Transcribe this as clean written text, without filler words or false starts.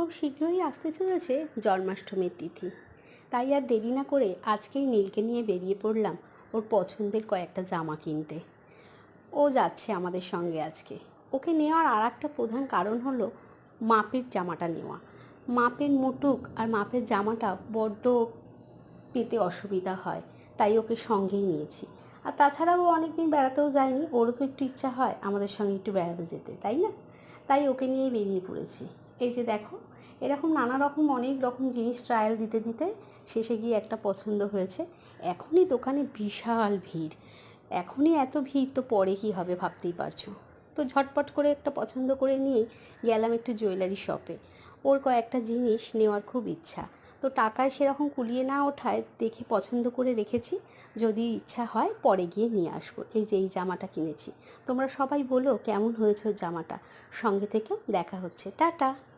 খুব শীঘ্রই আসতে চলেছে জন্মাষ্টমীর তিথি, তাই আর দেরি না করে আজকেই নীলকে নিয়ে বেরিয়ে পড়লাম ওর পছন্দের কয়েকটা জামা কিনতে। ও যাচ্ছে আমাদের সঙ্গে আজকে। ওকে নেওয়ার আর একটা প্রধান কারণ হলো মাপের জামাটা নেওয়া। মাপের মুটুক আর মাপের জামাটা বড্ড পেতে অসুবিধা হয়, তাই ওকে সঙ্গেই নিয়েছি। আর তাছাড়াও ও অনেকদিন বেড়াতেও যায়নি, ওরও তো একটু ইচ্ছা হয় আমাদের সঙ্গে একটু বেড়াতে যেতে, তাই না? তাই ওকে নিয়ে বেরিয়ে পড়েছি। এই যে দেখো, এরকম নানা রকম অনেক রকম জিনিস ট্রায়াল দিতে দিতে শেষে গিয়ে একটা পছন্দ হয়েছে। এখনই দোকানে বিশাল ভিড়, এখনই এত ভিড়, তো পরে কী হবে ভাবতেই পারছো। তো ঝটপট করে একটা পছন্দ করে নিয়েই গেলাম একটু জুয়েলারি শপে। ওর কয়েকটা জিনিস নেওয়ার খুব ইচ্ছা, তো টাকায় সেরকম কুলিয়ে না ওঠায় দেখে পছন্দ করে রেখেছি, যদি ইচ্ছা হয় পরে গিয়ে নিয়ে আসবো। এই যে এই জামাটা কিনেছি, তোমরা সবাই বলো কেমন হয়েছে ওর জামাটা। সঙ্গে থেকে দেখা হচ্ছে, টাটা।